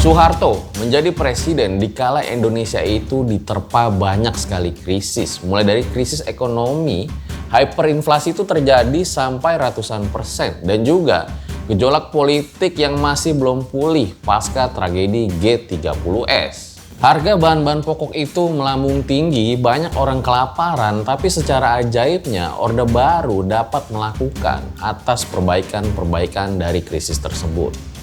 Soeharto menjadi presiden di kala Indonesia itu diterpa banyak sekali krisis. Mulai dari krisis ekonomi, hyperinflasi itu terjadi sampai ratusan persen. Dan juga gejolak politik yang masih belum pulih pasca tragedi G30S. Harga bahan-bahan pokok itu melambung tinggi, banyak orang kelaparan, tapi secara ajaibnya Orde Baru dapat melakukan atas perbaikan-perbaikan dari krisis tersebut.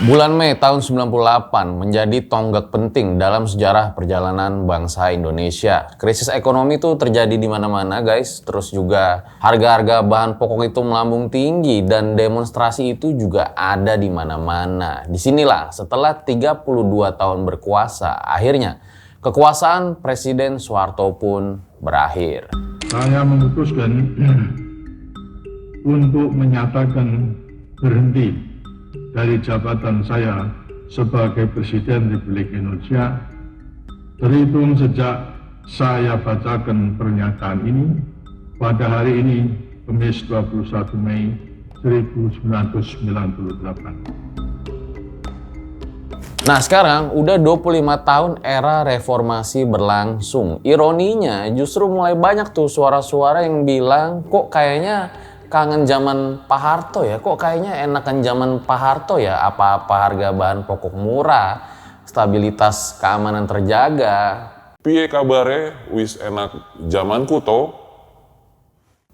Bulan Mei tahun 98 menjadi tonggak penting dalam sejarah perjalanan bangsa Indonesia. Krisis ekonomi itu terjadi di mana-mana guys, terus juga harga-harga bahan pokok itu melambung tinggi dan demonstrasi itu juga ada di mana-mana. Disinilah setelah 32 tahun berkuasa, akhirnya kekuasaan Presiden Soeharto pun berakhir. Saya memutuskan untuk menyatakan berhenti dari jabatan saya sebagai Presiden Republik Indonesia terhitung sejak saya bacakan pernyataan ini pada hari ini, Kamis 21 Mei 1998. Nah sekarang udah 25 tahun era reformasi berlangsung. Ironinya justru mulai banyak tuh suara-suara yang bilang kok kayaknya kangen zaman Pak Harto ya, kok kayaknya enakan zaman Pak Harto ya, apa-apa harga bahan pokok murah, stabilitas keamanan terjaga. Piye kabare wis enak zamanku to?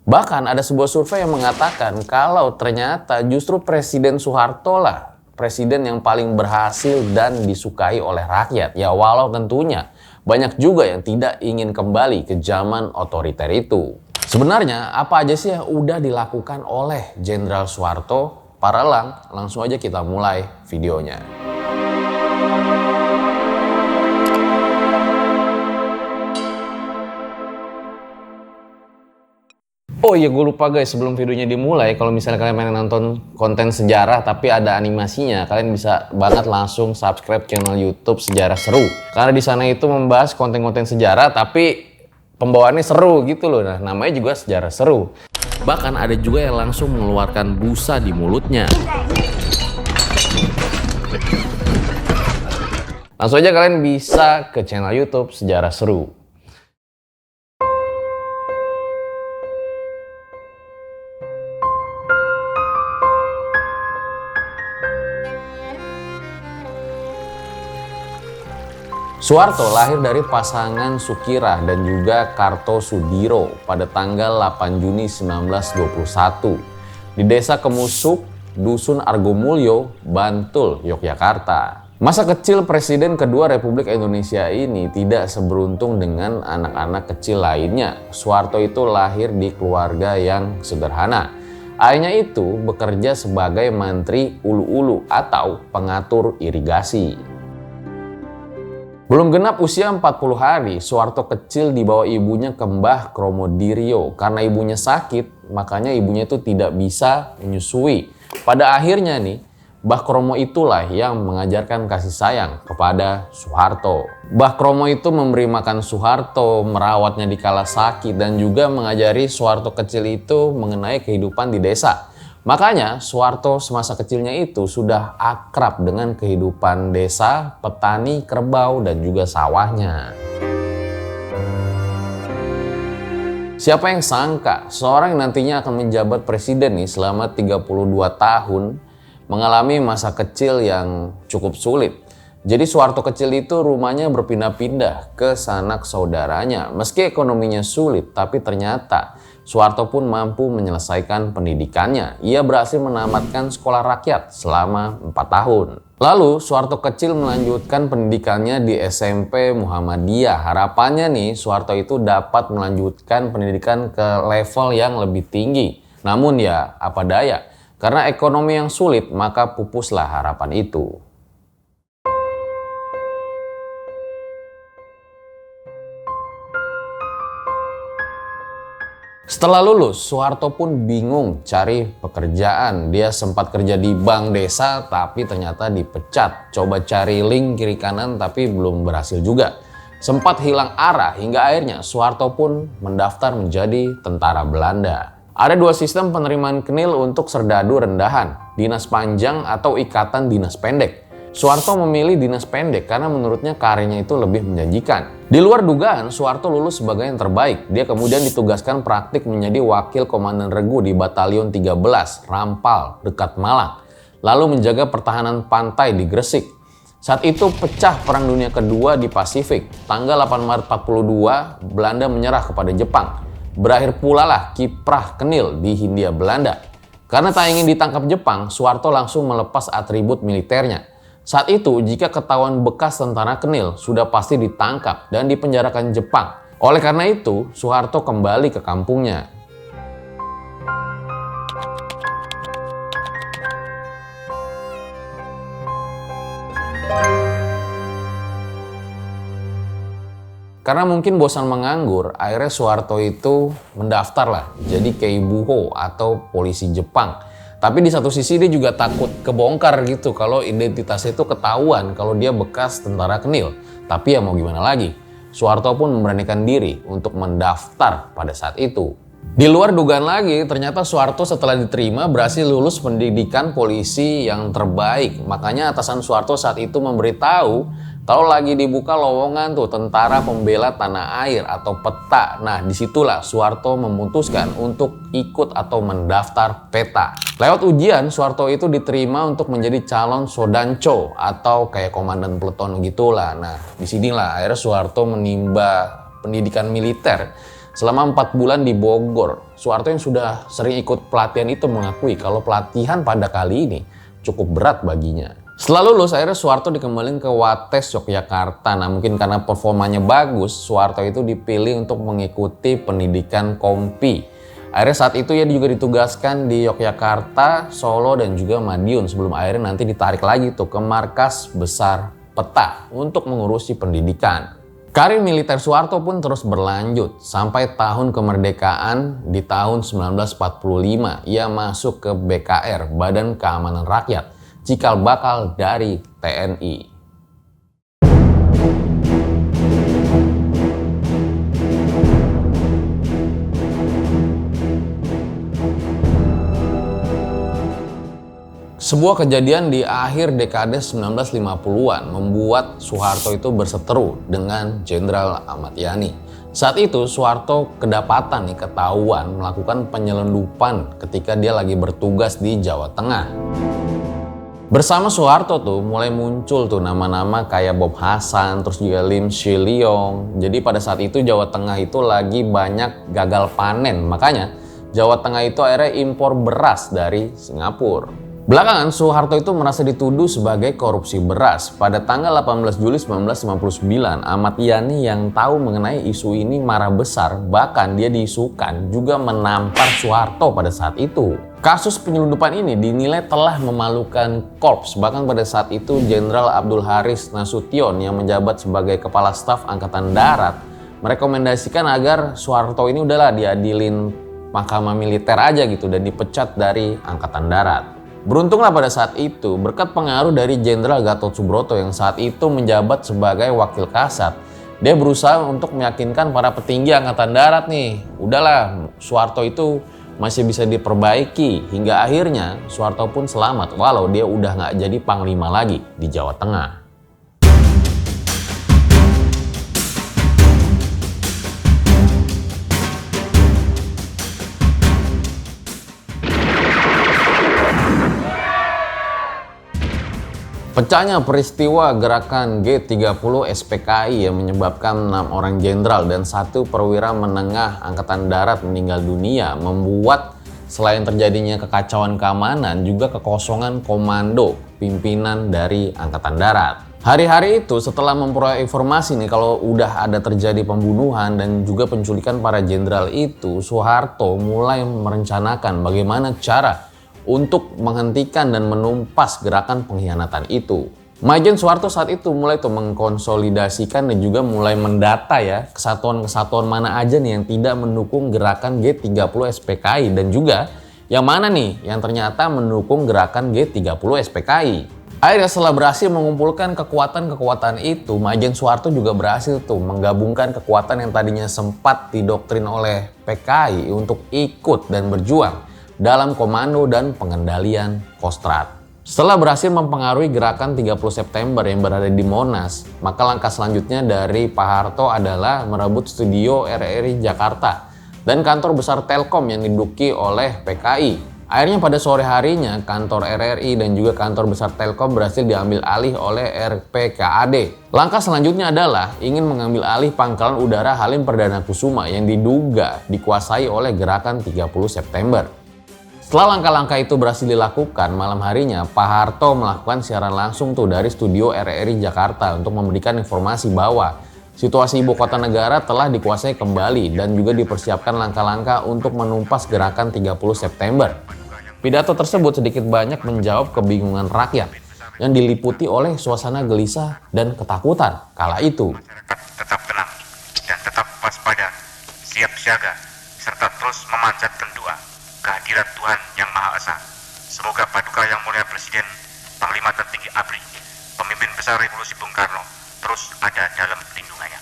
Bahkan ada sebuah survei yang mengatakan kalau ternyata justru Presiden Soeharto lah presiden yang paling berhasil dan disukai oleh rakyat. Ya walau tentunya banyak juga yang tidak ingin kembali ke zaman otoriter itu. Sebenarnya apa aja sih yang udah dilakukan oleh Jenderal Soeharto? Para elang, langsung aja kita mulai videonya. Oh iya, gue lupa guys, sebelum videonya dimulai, kalau misalnya kalian pengen nonton konten sejarah tapi ada animasinya, kalian bisa banget langsung subscribe channel YouTube Sejarah Seru. Karena di sana itu membahas konten-konten sejarah tapi pembawaannya seru gitu loh. Nah, namanya juga Sejarah Seru. Bahkan ada juga yang langsung mengeluarkan busa di mulutnya. Langsung aja kalian bisa ke channel YouTube Sejarah Seru. Soeharto lahir dari pasangan Sukirah dan juga Kartosudiro pada tanggal 8 Juni 1921 di Desa Kemusuk, Dusun Argomulyo, Bantul, Yogyakarta. Masa kecil Presiden kedua Republik Indonesia ini tidak seberuntung dengan anak-anak kecil lainnya. Soeharto itu lahir di keluarga yang sederhana. Ayahnya itu bekerja sebagai mantri ulu-ulu atau pengatur irigasi. Belum genap usia 40 hari, Soeharto kecil dibawa ibunya ke Mbah Kromodiryo. Karena ibunya sakit, makanya ibunya itu tidak bisa menyusui. Pada akhirnya nih, Mbah Kromo itulah yang mengajarkan kasih sayang kepada Soeharto. Mbah Kromo itu memberi makan Soeharto, merawatnya di kala sakit, dan juga mengajari Soeharto kecil itu mengenai kehidupan di desa. Makanya Soeharto semasa kecilnya itu sudah akrab dengan kehidupan desa, petani, kerbau, dan juga sawahnya. Siapa yang sangka seorang yang nantinya akan menjabat presiden nih selama 32 tahun mengalami masa kecil yang cukup sulit. Jadi Soeharto kecil itu rumahnya berpindah-pindah ke sanak saudaranya. Meski ekonominya sulit, tapi ternyata Soeharto pun mampu menyelesaikan pendidikannya. Ia berhasil menamatkan sekolah rakyat selama 4 tahun. Lalu Soeharto kecil melanjutkan pendidikannya di SMP Muhammadiyah. Harapannya nih Soeharto itu dapat melanjutkan pendidikan ke level yang lebih tinggi. Namun ya apa daya, karena ekonomi yang sulit maka pupuslah harapan itu. Setelah lulus, Soeharto pun bingung cari pekerjaan. Dia sempat kerja di bank desa tapi ternyata dipecat. Coba cari link kiri kanan tapi belum berhasil juga. Sempat hilang arah hingga akhirnya Soeharto pun mendaftar menjadi tentara Belanda. Ada 2 sistem penerimaan Knil untuk serdadu rendahan, dinas panjang atau ikatan dinas pendek. Soeharto memilih dinas pendek karena menurutnya karirnya itu lebih menjanjikan. Di luar dugaan, Soeharto lulus sebagai yang terbaik. Dia kemudian ditugaskan praktik menjadi wakil komandan regu di Batalion 13, Rampal, dekat Malang. Lalu menjaga pertahanan pantai di Gresik. Saat itu pecah Perang Dunia Kedua di Pasifik. Tanggal 8 Maret 42, Belanda menyerah kepada Jepang. Berakhir pula lah kiprah Knil di Hindia Belanda. Karena tak ingin ditangkap Jepang, Soeharto langsung melepas atribut militernya. Saat itu, jika ketahuan bekas tentara Knil, sudah pasti ditangkap dan dipenjarakan Jepang. Oleh karena itu, Soeharto kembali ke kampungnya. Karena mungkin bosan menganggur, akhirnya Soeharto itu mendaftar lah jadi Keibuho atau polisi Jepang. Tapi di satu sisi dia juga takut kebongkar gitu kalau identitasnya itu ketahuan kalau dia bekas tentara Knil. Tapi ya mau gimana lagi, Soeharto pun memberanikan diri untuk mendaftar pada saat itu. Di luar dugaan lagi, ternyata Soeharto setelah diterima berhasil lulus pendidikan polisi yang terbaik. Makanya atasan Soeharto saat itu memberitahu kalau lagi dibuka lowongan tuh tentara pembela tanah air atau PETA. Nah disitulah Soeharto memutuskan untuk ikut atau mendaftar PETA. Lewat ujian, Soeharto itu diterima untuk menjadi calon Sodanco atau kayak komandan peleton gitulah. Nah disinilah akhirnya Soeharto menimba pendidikan militer selama 4 bulan di Bogor. Soeharto yang sudah sering ikut pelatihan itu mengakui kalau pelatihan pada kali ini cukup berat baginya. Setelah lulus, akhirnya Soeharto dikembalikan ke Wates Yogyakarta. Nah mungkin karena performanya bagus, Soeharto itu dipilih untuk mengikuti pendidikan Kompi. Akhirnya saat itu ia juga ditugaskan di Yogyakarta, Solo, dan juga Madiun. Sebelum akhirnya nanti ditarik lagi tuh ke markas besar PETA untuk mengurusi pendidikan. Karir militer Soeharto pun terus berlanjut sampai tahun kemerdekaan di tahun 1945. Ia masuk ke BKR, Badan Keamanan Rakyat, cikal bakal dari TNI. Sebuah kejadian di akhir dekade 1950-an membuat Soeharto itu berseteru dengan Jenderal Ahmad Yani. Saat itu Soeharto kedapatan ketahuan melakukan penyelundupan ketika dia lagi bertugas di Jawa Tengah. Bersama Soeharto tuh mulai muncul tuh nama-nama kayak Bob Hasan, terus juga Lim Shi Leong. Jadi pada saat itu Jawa Tengah itu lagi banyak gagal panen, makanya Jawa Tengah itu akhirnya impor beras dari Singapura. Belakangan Soeharto itu merasa dituduh sebagai korupsi beras. Pada tanggal 18 Juli 1959, Ahmad Yani yang tahu mengenai isu ini marah besar, bahkan dia diisukan juga menampar Soeharto pada saat itu. Kasus penyelundupan ini dinilai telah memalukan Korps. Bahkan pada saat itu Jenderal Abdul Haris Nasution yang menjabat sebagai Kepala Staf Angkatan Darat merekomendasikan agar Soeharto ini udahlah diadilin mahkamah militer aja gitu dan dipecat dari Angkatan Darat. Beruntunglah pada saat itu berkat pengaruh dari Jenderal Gatot Subroto yang saat itu menjabat sebagai Wakil Kasat. Dia berusaha untuk meyakinkan para petinggi Angkatan Darat nih, udahlah Soeharto itu masih bisa diperbaiki. Hingga akhirnya Soeharto pun selamat walau dia udah nggak jadi panglima lagi di Jawa Tengah. Pecahnya peristiwa gerakan G30 SPKI yang menyebabkan 6 orang jenderal dan 1 perwira menengah Angkatan Darat meninggal dunia membuat selain terjadinya kekacauan keamanan juga kekosongan komando pimpinan dari Angkatan Darat. Hari-hari itu setelah memperoleh informasi nih kalau udah ada terjadi pembunuhan dan juga penculikan para jenderal itu, Soeharto mulai merencanakan bagaimana cara untuk menghentikan dan menumpas gerakan pengkhianatan itu. Majen Soeharto saat itu mulai mengkonsolidasikan dan juga mulai mendata ya kesatuan-kesatuan mana aja nih yang tidak mendukung gerakan G30 SPKI dan juga yang mana nih yang ternyata mendukung gerakan G30 SPKI. Akhirnya setelah berhasil mengumpulkan kekuatan-kekuatan itu, Majen Soeharto juga berhasil menggabungkan kekuatan yang tadinya sempat didoktrin oleh PKI untuk ikut dan berjuang dalam komando dan pengendalian Kostrad. Setelah berhasil mempengaruhi gerakan 30 September yang berada di Monas, maka langkah selanjutnya dari Pak Harto adalah merebut studio RRI Jakarta dan kantor besar Telkom yang diduduki oleh PKI. Akhirnya pada sore harinya kantor RRI dan juga kantor besar Telkom berhasil diambil alih oleh RPKAD. Langkah selanjutnya adalah ingin mengambil alih Pangkalan Udara Halim Perdana Kusuma yang diduga dikuasai oleh gerakan 30 September. Setelah langkah-langkah itu berhasil dilakukan, malam harinya Pak Harto melakukan siaran langsung dari studio RRI Jakarta untuk memberikan informasi bahwa situasi ibu kota negara telah dikuasai kembali dan juga dipersiapkan langkah-langkah untuk menumpas gerakan 30 September. Pidato tersebut sedikit banyak menjawab kebingungan rakyat yang diliputi oleh suasana gelisah dan ketakutan kala itu. Tetap tenang dan tetap waspada, siap siaga, serta terus memanjatkan doa kehadirat Tuhan Yang Maha Esa. Semoga Paduka Yang Mulia Presiden Panglima Tertinggi ABRI, pemimpin besar Revolusi Bung Karno, terus ada dalam lindungannya.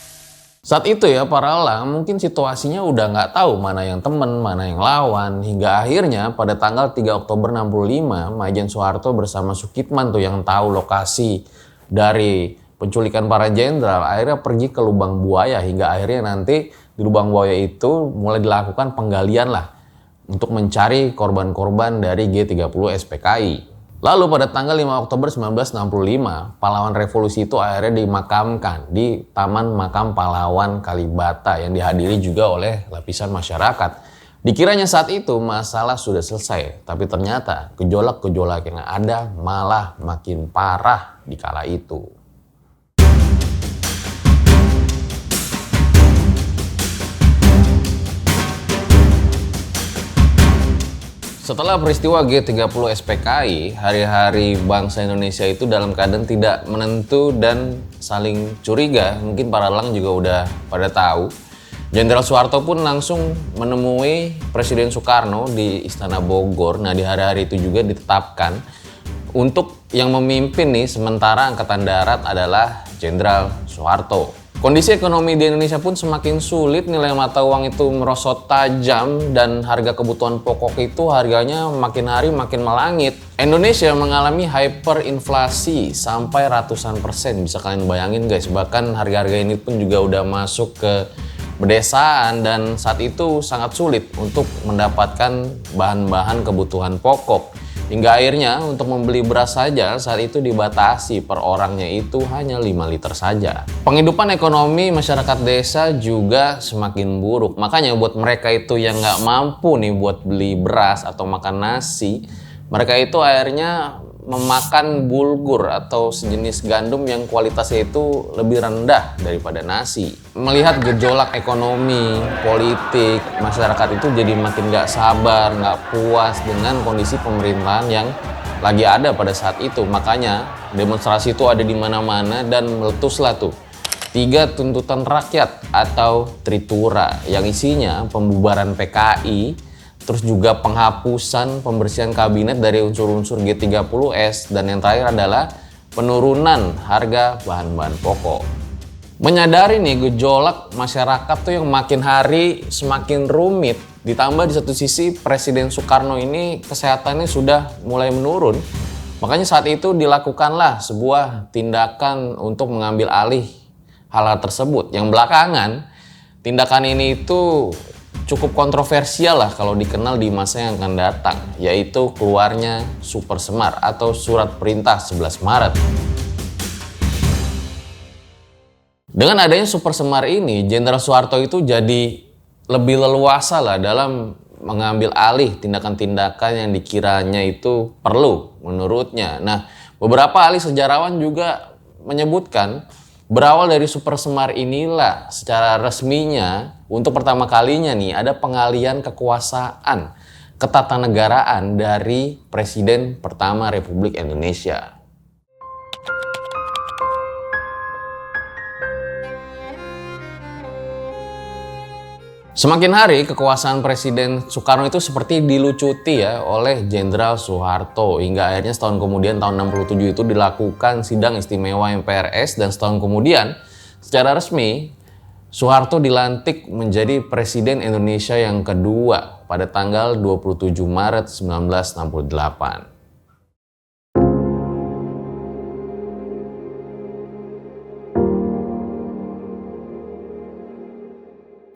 Saat itu ya para elang mungkin situasinya udah nggak tahu mana yang temen, mana yang lawan. Hingga akhirnya pada tanggal 3 Oktober 65, Majen Soeharto bersama Sukitman yang tahu lokasi dari penculikan para jenderal akhirnya pergi ke Lubang Buaya. Hingga akhirnya nanti di Lubang Buaya itu mulai dilakukan penggalian untuk mencari korban-korban dari G30 SPKI. Lalu pada tanggal 5 Oktober 1965, pahlawan revolusi itu akhirnya dimakamkan di Taman Makam Pahlawan Kalibata yang dihadiri juga oleh lapisan masyarakat. Dikiranya saat itu masalah sudah selesai, tapi ternyata gejolak-gejolak yang ada malah makin parah di kala itu. Setelah peristiwa G30 SPKI, hari-hari bangsa Indonesia itu dalam keadaan tidak menentu dan saling curiga. Mungkin para elang juga udah pada tahu. Jenderal Soeharto pun langsung menemui Presiden Soekarno di Istana Bogor. Nah, di hari-hari itu juga ditetapkan untuk yang memimpin sementara Angkatan Darat adalah Jenderal Soeharto. Kondisi ekonomi di Indonesia pun semakin sulit, nilai mata uang itu merosot tajam dan harga kebutuhan pokok itu harganya makin hari makin melangit. Indonesia mengalami hyperinflasi sampai ratusan persen, bisa kalian bayangin guys. Bahkan harga-harga ini pun juga udah masuk ke pedesaan dan saat itu sangat sulit untuk mendapatkan bahan-bahan kebutuhan pokok. Hingga akhirnya untuk membeli beras saja saat itu dibatasi per orangnya itu hanya 5 liter saja. Penghidupan ekonomi masyarakat desa juga semakin buruk. Makanya buat mereka itu yang nggak mampu buat beli beras atau makan nasi, mereka itu akhirnya memakan bulgur atau sejenis gandum yang kualitasnya itu lebih rendah daripada nasi. Melihat gejolak ekonomi, politik, masyarakat itu jadi makin gak sabar, gak puas dengan kondisi pemerintahan yang lagi ada pada saat itu. Makanya demonstrasi itu ada di mana-mana dan meletuslah 3 tuntutan rakyat atau Tritura yang isinya pembubaran PKI, terus juga penghapusan pembersihan kabinet dari unsur-unsur G30S, dan yang terakhir adalah penurunan harga bahan-bahan pokok. Menyadari gejolak masyarakat yang makin hari semakin rumit, ditambah di satu sisi Presiden Soekarno ini kesehatannya sudah mulai menurun, makanya saat itu dilakukanlah sebuah tindakan untuk mengambil alih hal-hal tersebut. Yang belakangan tindakan ini itu cukup kontroversial kalau dikenal di masa yang akan datang, yaitu keluarnya Super Semar atau Surat Perintah 11 Maret. Dengan adanya Super Semar ini, Jenderal Soeharto itu jadi lebih leluasa lah dalam mengambil alih tindakan-tindakan yang dikiranya itu perlu menurutnya. Nah, beberapa ahli sejarawan juga menyebutkan berawal dari Super Semar inilah secara resminya untuk pertama kalinya nih ada pengalihan kekuasaan ketatanegaraan dari Presiden pertama Republik Indonesia. Semakin hari kekuasaan Presiden Soekarno itu seperti dilucuti ya oleh Jenderal Soeharto hingga akhirnya setahun kemudian tahun 67 itu dilakukan sidang istimewa MPRS dan setahun kemudian secara resmi Soeharto dilantik menjadi Presiden Indonesia yang kedua pada tanggal 27 Maret 1968.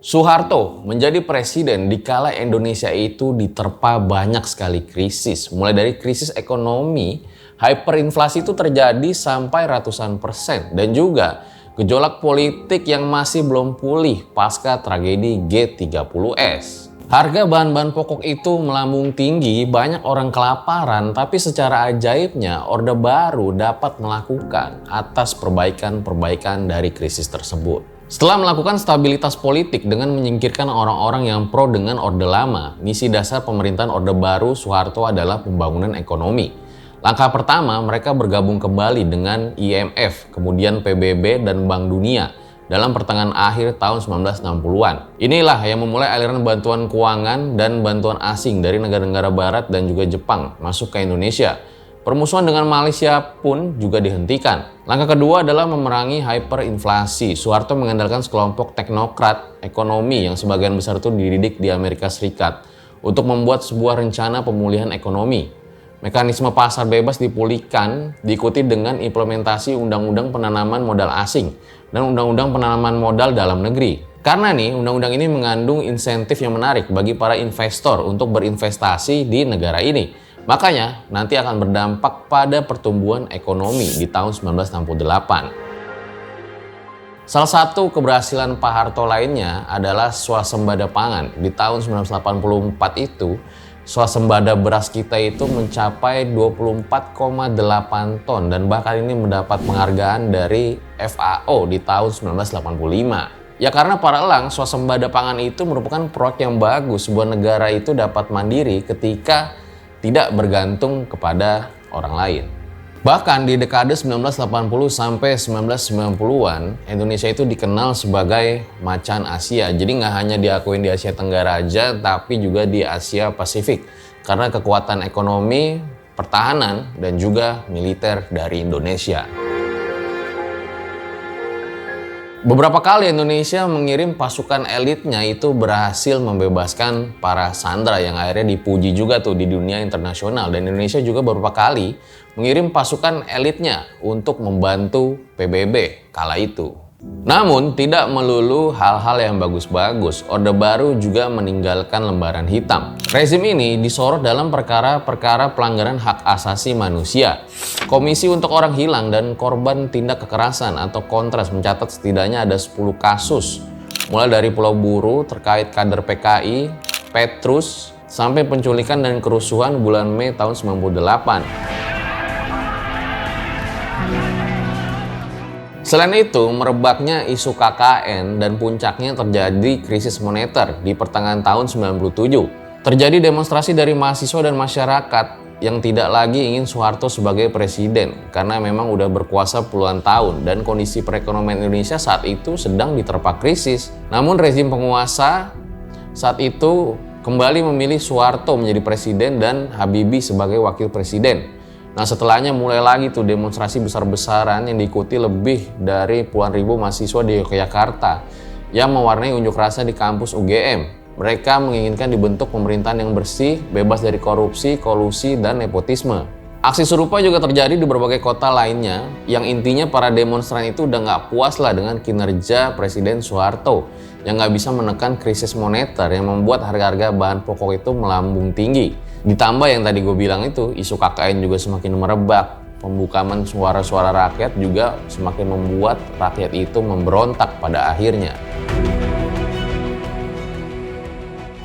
Soeharto menjadi presiden di kala Indonesia itu diterpa banyak sekali krisis. Mulai dari krisis ekonomi, hyperinflasi itu terjadi sampai ratusan persen. Dan juga gejolak politik yang masih belum pulih pasca tragedi G30S. Harga bahan-bahan pokok itu melambung tinggi, banyak orang kelaparan, tapi secara ajaibnya Orde Baru dapat melakukan atas perbaikan-perbaikan dari krisis tersebut. Setelah melakukan stabilitas politik dengan menyingkirkan orang-orang yang pro dengan Orde Lama, misi dasar pemerintahan Orde Baru Soeharto adalah pembangunan ekonomi. Langkah pertama, mereka bergabung kembali dengan IMF, kemudian PBB dan Bank Dunia dalam pertengahan akhir tahun 1960-an. Inilah yang memulai aliran bantuan keuangan dan bantuan asing dari negara-negara barat dan juga Jepang masuk ke Indonesia. Permusuhan dengan Malaysia pun juga dihentikan. Langkah kedua adalah memerangi hyperinflasi. Soeharto mengandalkan sekelompok teknokrat ekonomi yang sebagian besar itu dididik di Amerika Serikat untuk membuat sebuah rencana pemulihan ekonomi. Mekanisme pasar bebas dipulihkan, diikuti dengan implementasi Undang-Undang Penanaman Modal Asing dan Undang-Undang Penanaman Modal Dalam Negeri. Karena nih, undang-undang ini mengandung insentif yang menarik bagi para investor untuk berinvestasi di negara ini. Makanya nanti akan berdampak pada pertumbuhan ekonomi di tahun 1968. Salah satu keberhasilan Pak Harto lainnya adalah swasembada pangan. Di tahun 1984 itu, swasembada beras kita itu mencapai 24,8 ton dan bahkan ini mendapat penghargaan dari FAO di tahun 1985. Ya karena para elang, swasembada pangan itu merupakan proyek yang bagus. Sebuah negara itu dapat mandiri ketika tidak bergantung kepada orang lain. Bahkan di dekade 1980 sampai 1990-an, Indonesia itu dikenal sebagai macan Asia. Jadi nggak hanya diakuin di Asia Tenggara aja, tapi juga di Asia Pasifik. Karena kekuatan ekonomi, pertahanan, dan juga militer dari Indonesia. Beberapa kali Indonesia mengirim pasukan elitnya itu berhasil membebaskan para sandera yang akhirnya dipuji juga tuh di dunia internasional. Dan Indonesia juga beberapa kali mengirim pasukan elitnya untuk membantu PBB kala itu. Namun tidak melulu hal-hal yang bagus-bagus. Orde Baru juga meninggalkan lembaran hitam. Rezim ini disorot dalam perkara-perkara pelanggaran hak asasi manusia. Komisi untuk Orang Hilang dan Korban Tindak Kekerasan atau Kontras mencatat setidaknya ada 10 kasus. Mulai dari Pulau Buru terkait kader PKI, Petrus, sampai penculikan dan kerusuhan bulan Mei tahun 98. Selain itu, merebaknya isu KKN dan puncaknya terjadi krisis moneter di pertengahan tahun 97. Terjadi demonstrasi dari mahasiswa dan masyarakat yang tidak lagi ingin Soeharto sebagai presiden karena memang udah berkuasa puluhan tahun dan kondisi perekonomian Indonesia saat itu sedang diterpa krisis. Namun rezim penguasa saat itu kembali memilih Soeharto menjadi presiden dan Habibie sebagai wakil presiden. Nah setelahnya mulai lagi tuh demonstrasi besar-besaran yang diikuti lebih dari puluhan ribu mahasiswa di Yogyakarta yang mewarnai unjuk rasa di kampus UGM. Mereka menginginkan dibentuk pemerintahan yang bersih, bebas dari korupsi, kolusi, dan nepotisme. Aksi serupa juga terjadi di berbagai kota lainnya yang intinya para demonstran itu udah nggak puas lah dengan kinerja Presiden Soeharto yang nggak bisa menekan krisis moneter yang membuat harga-harga bahan pokok itu melambung tinggi. Ditambah yang tadi gue bilang itu, isu KKN juga semakin merebak. pembukaman suara-suara rakyat juga semakin membuat rakyat itu memberontak pada akhirnya.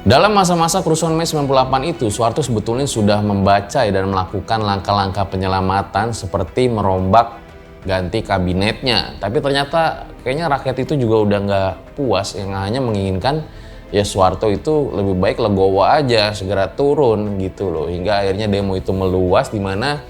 Dalam masa-masa kerusuhan Mei 98 itu, Soeharto sebetulnya sudah membaca dan melakukan langkah-langkah penyelamatan seperti merombak ganti kabinetnya. Tapi ternyata kayaknya rakyat itu juga udah nggak puas, yang hanya menginginkan ya Soeharto itu lebih baik legowo aja, segera turun gitu loh. Hingga akhirnya demo itu meluas, di mana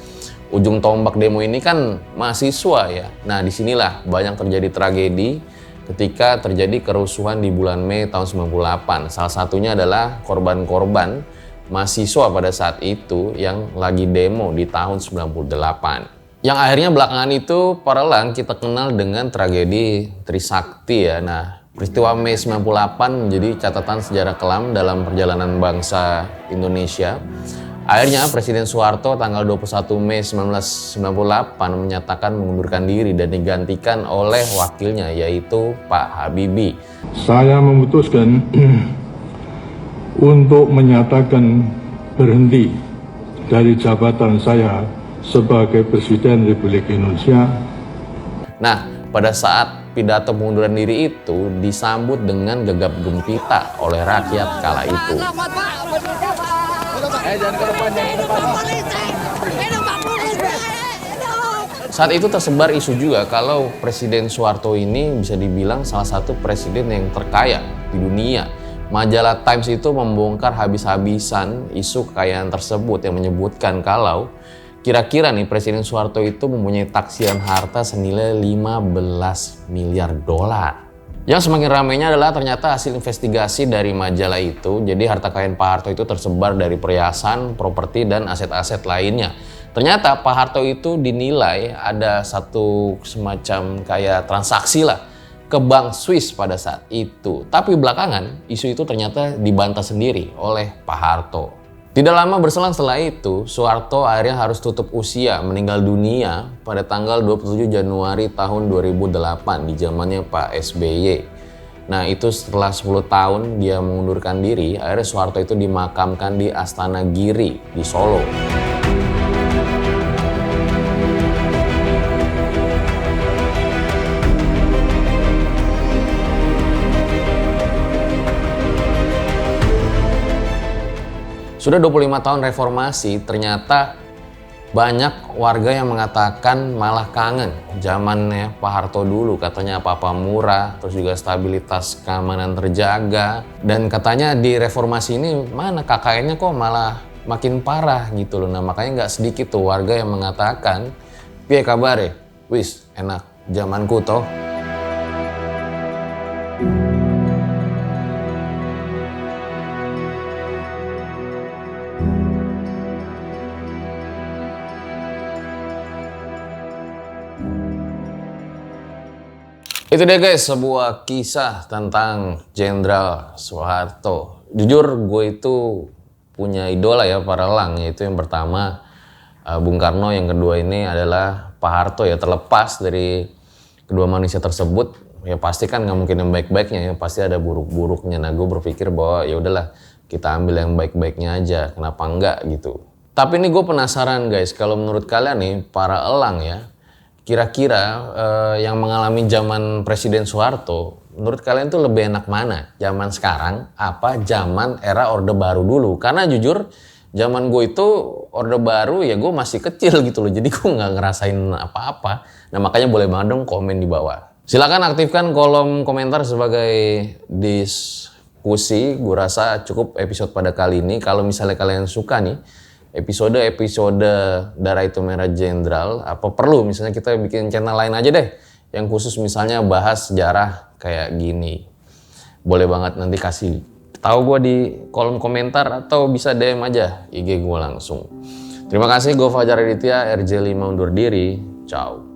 ujung tombak demo ini kan mahasiswa ya. Nah disinilah banyak terjadi tragedi ketika terjadi kerusuhan di bulan Mei tahun 98. Salah satunya adalah korban-korban mahasiswa pada saat itu yang lagi demo di tahun 98. Yang akhirnya belakangan itu para elang kita kenal dengan tragedi Trisakti ya. Nah, peristiwa Mei 98 menjadi catatan sejarah kelam dalam perjalanan bangsa Indonesia. Akhirnya Presiden Soeharto tanggal 21 Mei 1998 menyatakan mengundurkan diri dan digantikan oleh wakilnya yaitu Pak Habibie. Saya memutuskan untuk menyatakan berhenti dari jabatan saya sebagai Presiden Republik Indonesia. Nah, pada saat pidato pengunduran diri itu disambut dengan gegap gempita oleh rakyat kala itu. Saat itu tersebar isu juga kalau Presiden Soeharto ini bisa dibilang salah satu presiden yang terkaya di dunia. Majalah Times itu membongkar habis-habisan isu kekayaan tersebut yang menyebutkan kalau kira-kira nih Presiden Soeharto itu mempunyai taksiran harta senilai 15 miliar dolar. Yang semakin ramainya adalah ternyata hasil investigasi dari majalah itu. Jadi harta kekayaan Pak Harto itu tersebar dari perhiasan, properti, dan aset-aset lainnya. Ternyata Pak Harto itu dinilai ada satu semacam kayak transaksi lah ke Bank Swiss pada saat itu. Tapi belakangan isu itu ternyata dibantah sendiri oleh Pak Harto. Tidak lama berselang setelah itu, Soeharto akhirnya harus tutup usia, meninggal dunia pada tanggal 27 Januari tahun 2008 di zamannya Pak SBY. Nah itu setelah 10 tahun dia mengundurkan diri, akhirnya Soeharto itu dimakamkan di Astana Giri di Solo. Sudah 25 tahun reformasi, ternyata banyak warga yang mengatakan malah kangen zamannya Pak Harto dulu. Katanya apa-apa murah, terus juga stabilitas keamanan terjaga. Dan katanya di reformasi ini mana KKN-nya kok malah makin parah gitu loh. Nah makanya nggak sedikit tuh warga yang mengatakan, piye kabare? Wis enak zamanku toh. Itu dia guys, sebuah kisah tentang Jenderal Soeharto. Jujur gue itu punya idola ya para elang, yaitu yang pertama Bung Karno, yang kedua ini adalah Pak Harto ya. Terlepas dari kedua manusia tersebut, ya pasti kan nggak mungkin yang baik-baiknya ya, pasti ada buruk-buruknya. Nah gue berpikir bahwa ya udahlah kita ambil yang baik-baiknya aja, kenapa enggak gitu. Tapi ini gue penasaran guys, kalau menurut kalian nih para elang ya, kira-kira yang mengalami zaman Presiden Soeharto, menurut kalian tuh lebih enak mana? Zaman sekarang apa zaman era Orde Baru dulu? Karena jujur zaman gue itu Orde Baru ya gue masih kecil gitu loh, jadi gue nggak ngerasain apa-apa. Nah makanya boleh banget dong komen di bawah. Silakan aktifkan kolom komentar sebagai diskusi. Gue rasa cukup episode pada kali ini. Kalau misalnya kalian suka nih episode Darah Itu Merah Jenderal, apa perlu misalnya kita bikin channel lain aja deh yang khusus misalnya bahas sejarah kayak gini, boleh banget nanti kasih tahu gue di kolom komentar atau bisa DM aja IG gue langsung. Terima kasih, gue Fajar Aditya RJ5 undur diri, ciao.